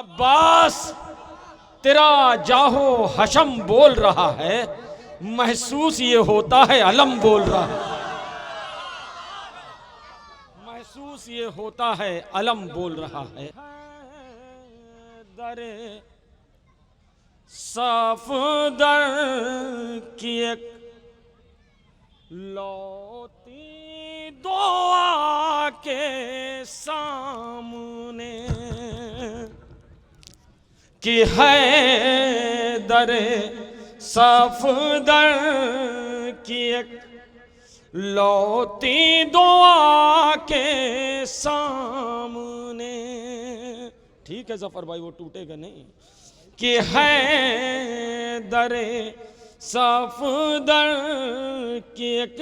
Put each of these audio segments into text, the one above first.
अब्बास तेरा जाहो हशम बोल रहा है, महसूस ये होता है अलम बोल रहा है, महसूस ये होता है अलम बोल रहा है। दरे सफदर की एक लौती दुआ के सामने कि है दरे सफदर की एक लौती दुआ के सामने। ठीक है जफर भाई, वो टूटेगा नहीं। कि है दरे सफदर की एक,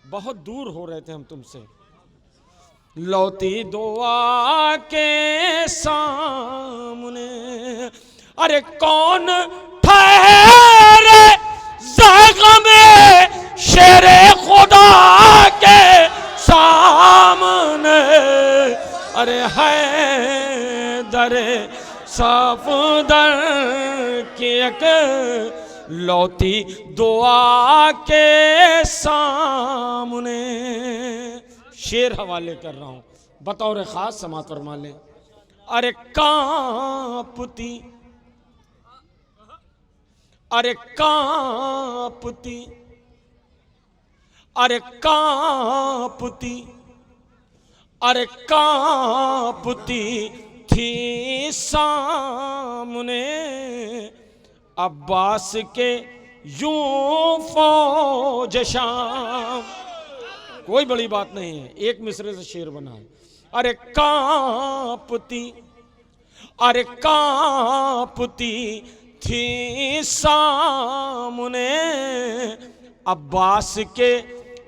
बहुत दूर हो रहे थे हम तुमसे, लौती दुआ के सामने। अरे कौन ठहरे ज़ग़्मे शेरे खुदा के सामने। अरे है दरे सफदर की एक लौती दुआ के सामने। शेर हवाले कर रहा हूं, बतौर खास समात फरमा लें। अरे कांपती, अरे कांपती, अरे कांपती, अरे कांपती थी सामने अब्बास के यूं फौज शाम। कोई बड़ी बात नहीं है, एक मिसरे से शेर बना है। अरे कांपती, अरे कांपती थी सामने अब्बास के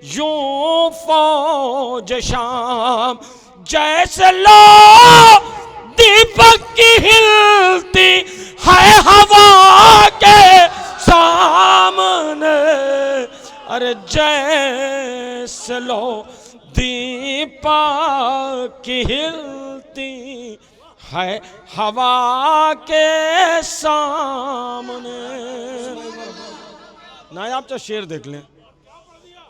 यूं फौज शाम। जैसे लो दीपक की हिलती है हवा के सामने। अरे जैसे लो दीपक की हिलती है हवा के सामने। नायाब चाहे शेर देख लें।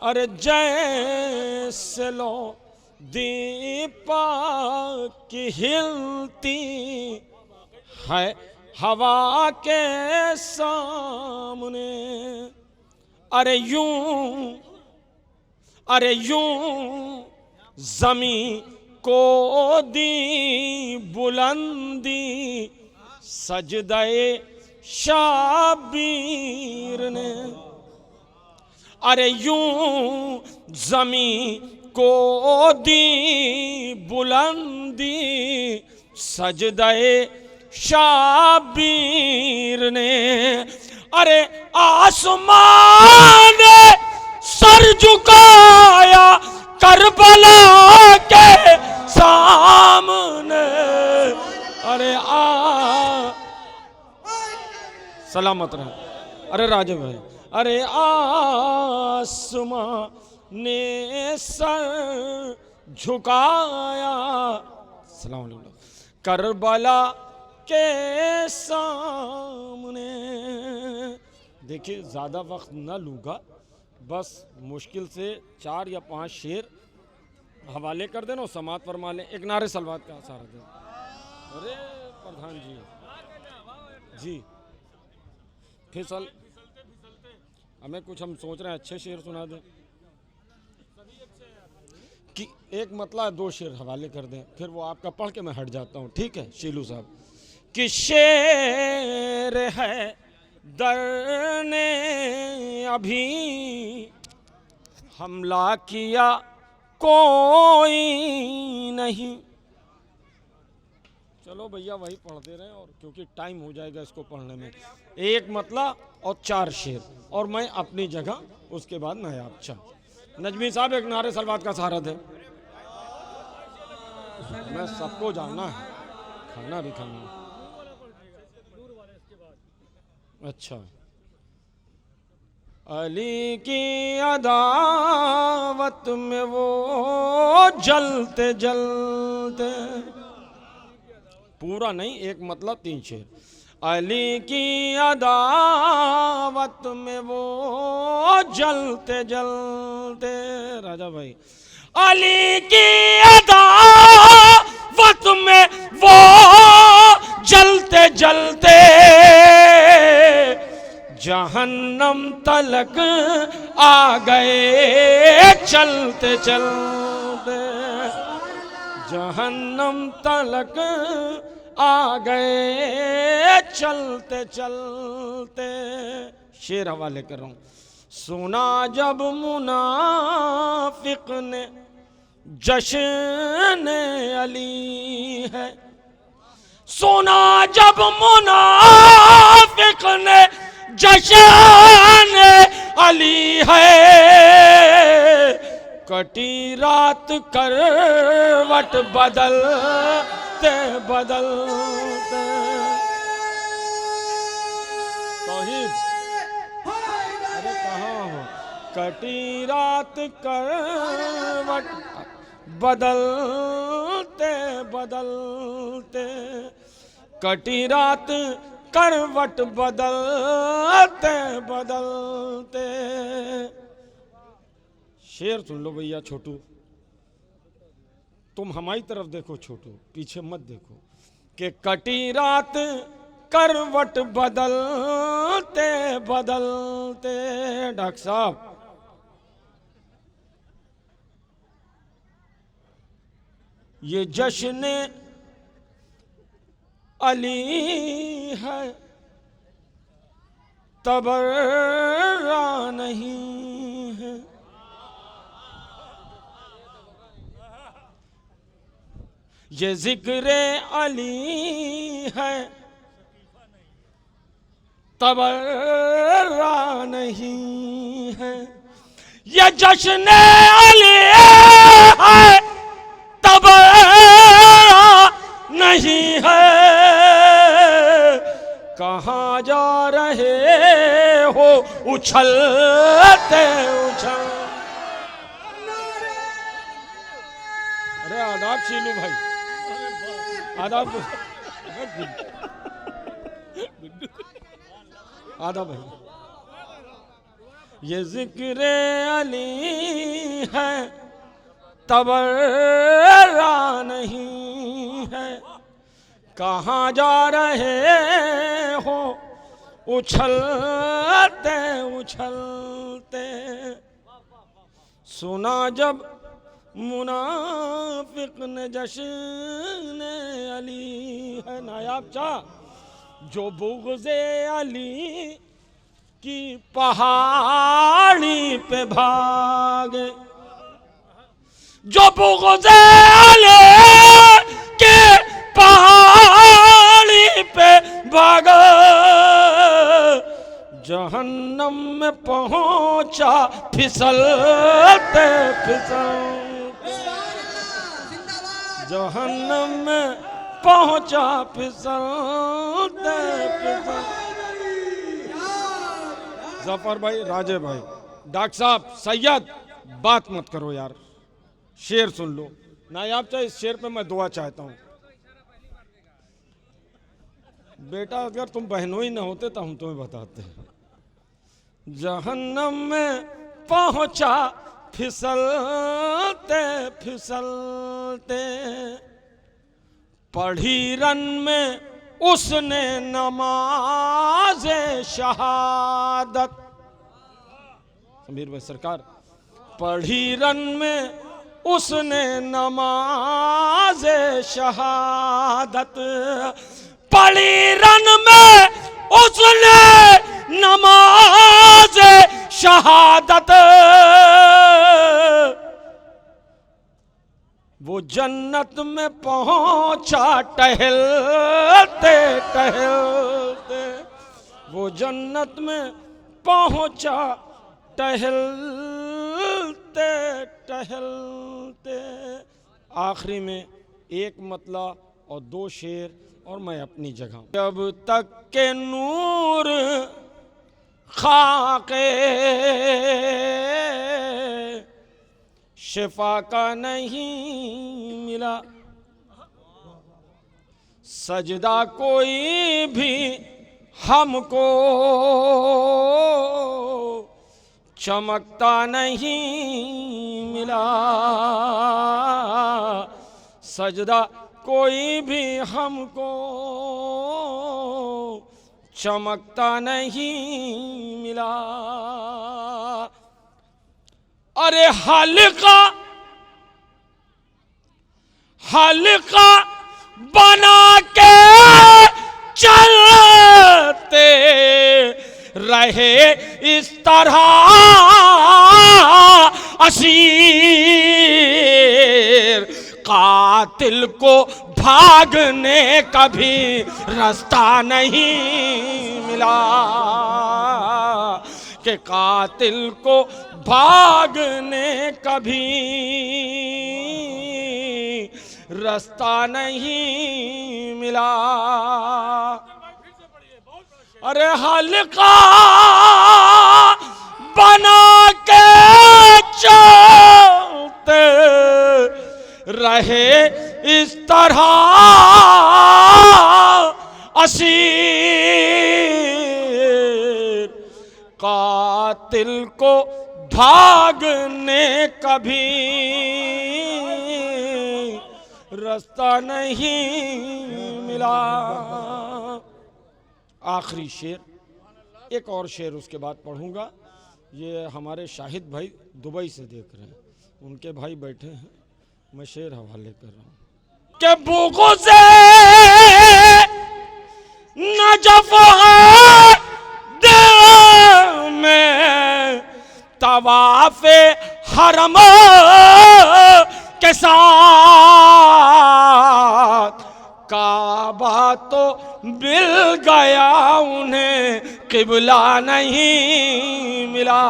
अरे जैसे लो दीपक की हिलती है हवा के सामने। अरे यूं, अरे यूं ज़मीं को दी बुलंदी सजदे शाबीर ने। अरे यूं ज़मीं को दी बुलंदी सजदे शाबीर ने। अरे आसमान ने सर झुकाया करबला के सामने। अरे सलामत रहे। अरे राजे भाई, अरे आसमान ने सर झुकाया सलाम अलैकुम करबला के सामने। देखिए ज़्यादा वक्त न लूँगा, बस मुश्किल से 4 या 5 शेर हवाले कर देना, समात फरमा लें। एक नारे सलवात का सहारा दें। अरे प्रधान जी जी फिसल हमें कुछ, हम सोच रहे हैं अच्छे शेर सुना दें कि एक मतलब 2 शेर हवाले कर दें, फिर वो आपका पढ़ के मैं हट जाता हूँ। ठीक है शीलू साहब। कि शेर है दर ने अभी हमला किया कोई नहीं। चलो भैया वही पढ़ते रहे, और क्योंकि टाइम हो जाएगा इसको पढ़ने में। एक मतलब और 4 शेर, और मैं अपनी जगह, उसके बाद नायाब। अच्छा नजमी साहब एक नारे सलवात का सहारा दे। मैं सबको जानना है, खाना भी खाना। अच्छा अली की अदावत में वो जलते जलते पूरा नहीं, एक मतलब 3 शेर। अली की अदावत में वो जलते जलते, राजा भाई, अली की अदावत में वो जलते जलते जहन्नम तलक आ गए चलते चलते, जहन्नम तलक आ गए चलते चलते। शेर हवाले कर रहा हूं। सुना जब मुनाफिक ने जश्न अली है, सुना जब मुनाफिक ने जश्न अली है, कटी रात करवट बदलते बदलते। तौहीद, अरे कहाँ हो? कटी रात करवट बदलते बदलते, कटी रात करवट बदलते बदलते। शेर सुन लो भैया छोटू, तुम हमारी तरफ देखो छोटू, पीछे मत देखो। कि कटी रात करवट बदलते बदलते। डॉक्टर साहब, ये जश्न अली है, तबर्रा नहीं है। ये जिक्र अली है, तबर्रा नहीं है। ये जश्न अली है, तबर्रा नहीं है। कहाँ जा रहे हो उछलते उछल। अरे आदाब शीलू भाई, आदाब आदाब भाई। ये जिक्र अली है, तबर्रा नहीं है। कहाँ जा रहे हो उछलते उछलते। सुना जब मुनाफिक ने जश्न अली है। नायाब चाह जो बुग़्ज़े अली की पहाड़ी पे भागे, जो बुग़्ज़े अली के पहाड़ी पे भागा, जहन्नम में पहुंचा फिसलते फिसलते। जहन्नम में पहुंचा फिसलते फिसलते। जफर भाई, राजे भाई, डॉक्टर साहब, सैयद, बात मत करो यार, शेर सुन लो। नायाब चाहे इस शेर पे मैं दुआ चाहता हूँ। बेटा अगर तुम बहनों ही ना होते तो हम तुम्हें बताते हैं। जहन्नम में पहुंचा फिसलते फिसलते, पढ़ी रन में उसने नमाज़े शहादत। समीर भाई सरकार, पढ़ी रन में उसने नमाज़े शहादत, पढ़ी रन में उसने नमाज़े शहादत। वो जन्नत में पहुंचा टहलते टहलते, वो जन्नत में पहुंचा टहलते टहलते। आखिरी में एक मतला और 2 शेर और मैं अपनी जगह। जब तक के नूर खाके शिफा का नहीं मिला, सजदा कोई भी हमको चमकता नहीं मिला, सजदा कोई भी हमको चमकता नहीं मिला। अरे हल्का हल्का बना के चलते रहे इस तरह असीर, कातिल को भागने का भी रास्ता नहीं मिला, कि कातिल को भागने का भी रास्ता नहीं मिला। अरे हल्का बना के चलते रहे इस तरह असीर, कातिल को भागने का भी रास्ता नहीं मिला। आखिरी शेर, एक और शेर उसके बाद पढ़ूंगा। ये हमारे शाहिद भाई दुबई से देख रहे हैं, उनके भाई बैठे हैं, मैं शेर हवाले कर रहा हूँ। के बुगु से नजफ है दिल में, तवाफ़े हरम के साथ, काबा तो मिल गया उन्हें, किबला नहीं मिला,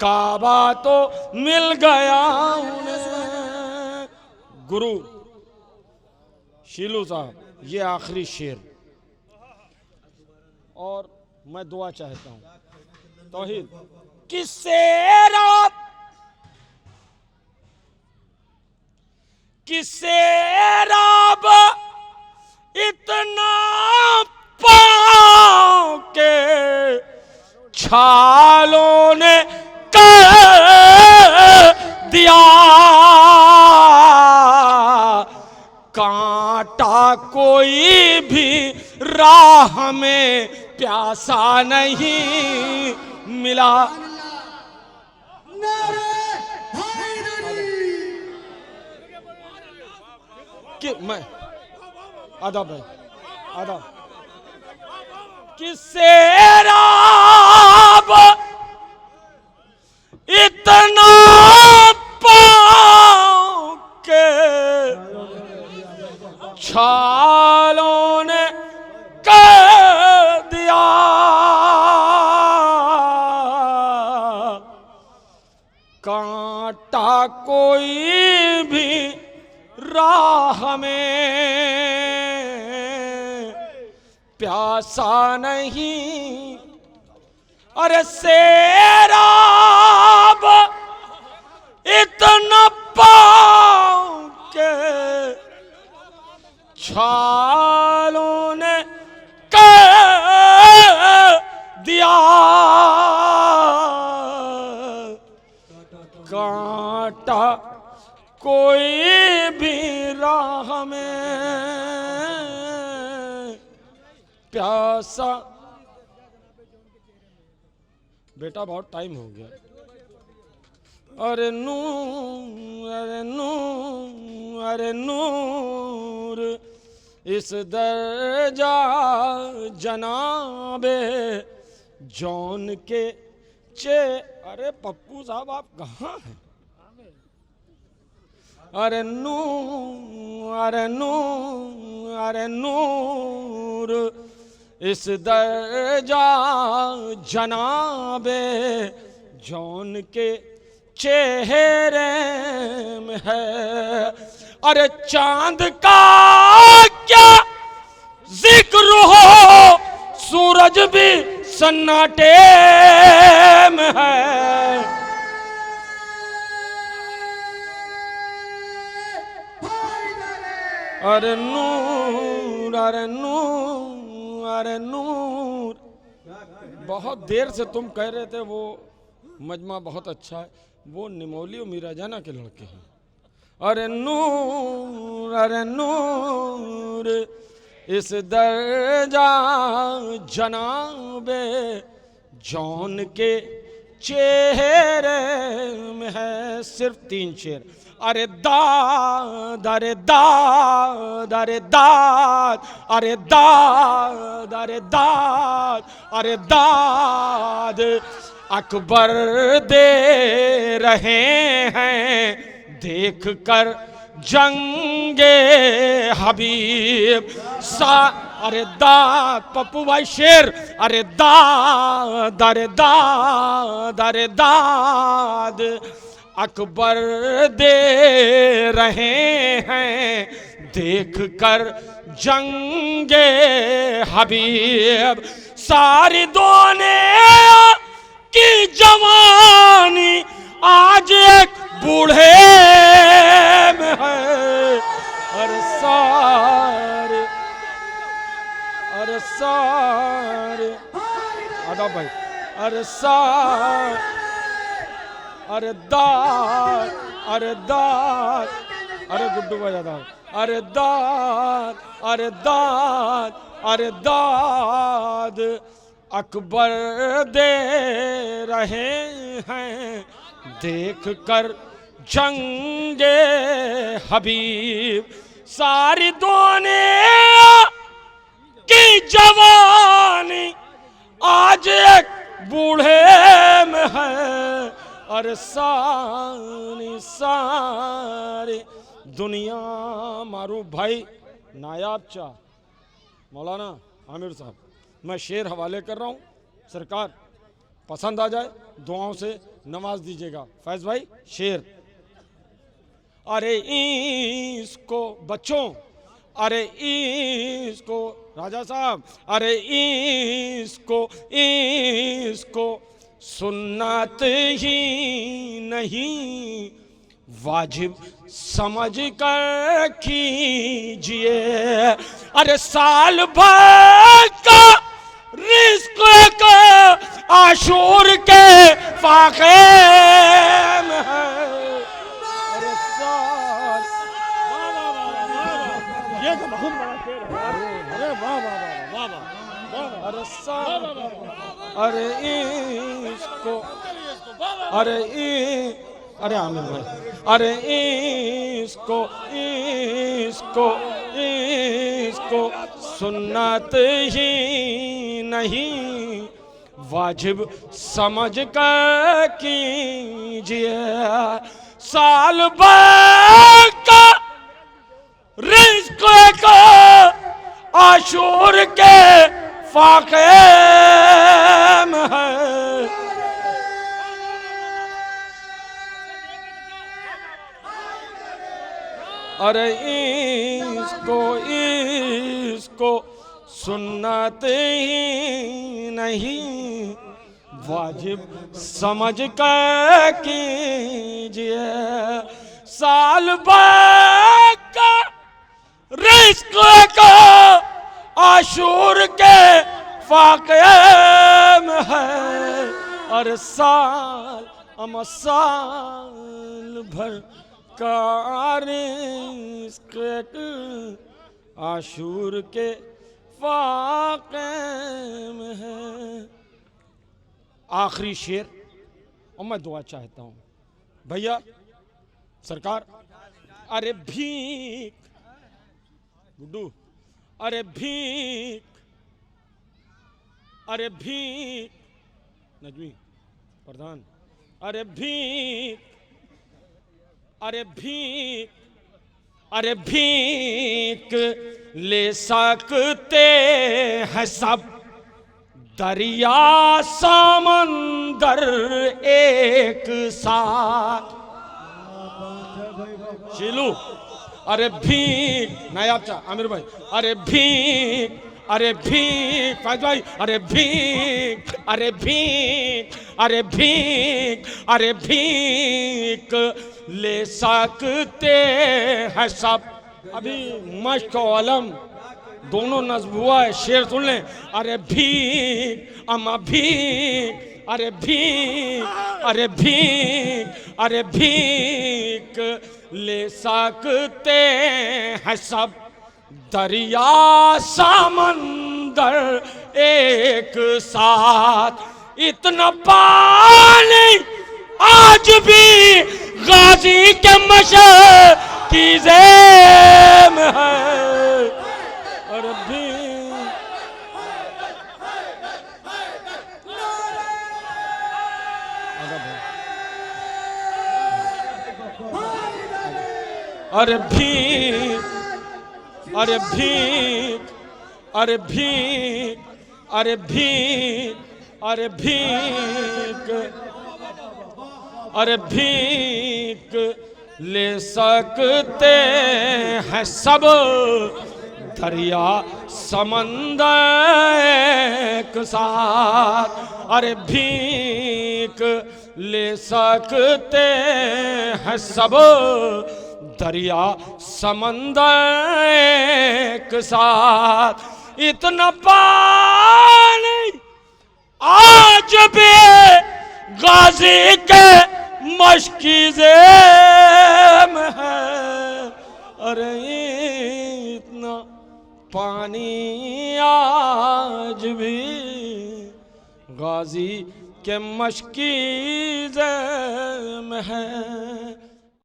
काबा तो मिल गया उन्हें। गुरु शीलू साहब, ये आखिरी शेर, और मैं दुआ चाहता हूँ। तौहीद किससे रब, किससे रब इतना पाँव के छालों ने कर दिया, कांटा कोई भी राह में प्यासा नहीं मिला। कि मैं आधा भाई आधा किससे रब इतना पाँव के छालों ने कर दिया, कांटा कोई भी राह में प्यासा नहीं। अरे सेराब इतना पाँव के छालों ने कर दिया, कांटा कोई भी राह में प्यासा। बेटा बहुत टाइम हो गया। अरे नूर, अरे नूर, अरे नूर इस दर्जा जनाबे जौन के चे। अरे पप्पू साहब आप कहाँ हैं? अरे नूर, अरे नूर, अरे नूर इस दर्जा जनाबे जौन के चेहरे में है। अरे चांद का क्या जिक्र हो, सूरज भी सन्नाटे में है। अरे नूर, अरे नूर, अरे नूर। बहुत देर से तुम कह रहे थे वो मजमा बहुत अच्छा है, वो निमोली और मीरा जाना के लड़के हैं। अरे नूर, अरे नूर, इस दर्जा जनाबे जौन के चेहरे में है सिर्फ 3 शेर। अरे दाद, अरे दाद, अरे दाद, अरे दाद, अरे दाद, अरे दाद अकबर दे रहे हैं देख कर जंगे हबीब सा। अरे दाद पप्पू भाई शेर। अरे दाद, अरे दाद, अरे दाद अकबर दे रहे हैं देख कर जंगे हबीब। सारी दुनिया की जवानी आज एक बूढ़े में है। अरे सारे, अरे सारे आदा भाई, अरे सारे, अरे दाद, अरे दाद, अरे गुड्डू भाई दाद, अरे दाद, अरे दाद, अरे दाद अकबर दे रहे हैं देख कर जंगे हबीब। सारी दुनिया की जवानी आज एक बूढ़े में है। अरे सारी सारी दुनिया। मारूफ भाई नायाब शाह मौलाना आमिर साहब, मैं शेर हवाले कर रहा हूँ, सरकार पसंद आ जाए दुआओं से नवाज दीजिएगा। फैज भाई शेर। अरे इसको बच्चों, अरे इसको राजा साहब, अरे इसको सुन्नत ही नहीं वाजिब समझ कर कीजिए। अरे साल भर का रिस्क का आशूर के फाके में है। अरे साल, ये तो बहुत बड़ा शेर है। अरे वाह वाह वाह वाह। अरे साल, अरे इसको, अरे अरे आमिर भाई, अरे इसको सुन्नत ही नहीं वाजिब समझ कर कीजिए। साल भर का रिज़्क़ का आशूर के फाके में है। अरे इसको सुन्नत ही नहीं वाजिब समझ कर कीजिए। साल भर का रिज़्क़ का आशूर के फाके में है। और साल भर का रिज़्क़ आशूर के फाके में है। आखिरी शेर और मैं दुआ चाहता हूँ भैया सरकार। अरे भीख गुड्डू, अरे भीख, अरे भीख नजमी प्रधान, अरे भीख, अरे भीख, अरे भीख ले सकते हैं सब दरिया समंदर एक साथ। शीलू, अरे भीख नायाब चा आमिर भाई, अरे भीख, अरे भीख फैज भाई, अरे भीख, अरे भीख, अरे भीख, अरे भीख ले सकते हैं सब अभी मश्क और अलम दोनों नस्ब हुआ है, शेर सुन लें। अरे भीख अम्मा भीख, अरे भीख, अरे भीख, अरे भीख ले सकते हैं सब दरिया समंदर एक साथ, इतना पानी आज भी गाजी के मशर की जेब में है। अरे भी अरे भीख, अरे भीख, अरे भीख, अरे भीख, अरे भीख, अरे भीख ले सकते हैं सब दरिया समंदर एक साथ। अरे भीख ले सकते हैं सब दरिया समंदर एक साथ, इतना पानी आज भी गाजी के मशकीज़े में है। अरे इतना पानी आज भी गाजी के मशकीज़े में है।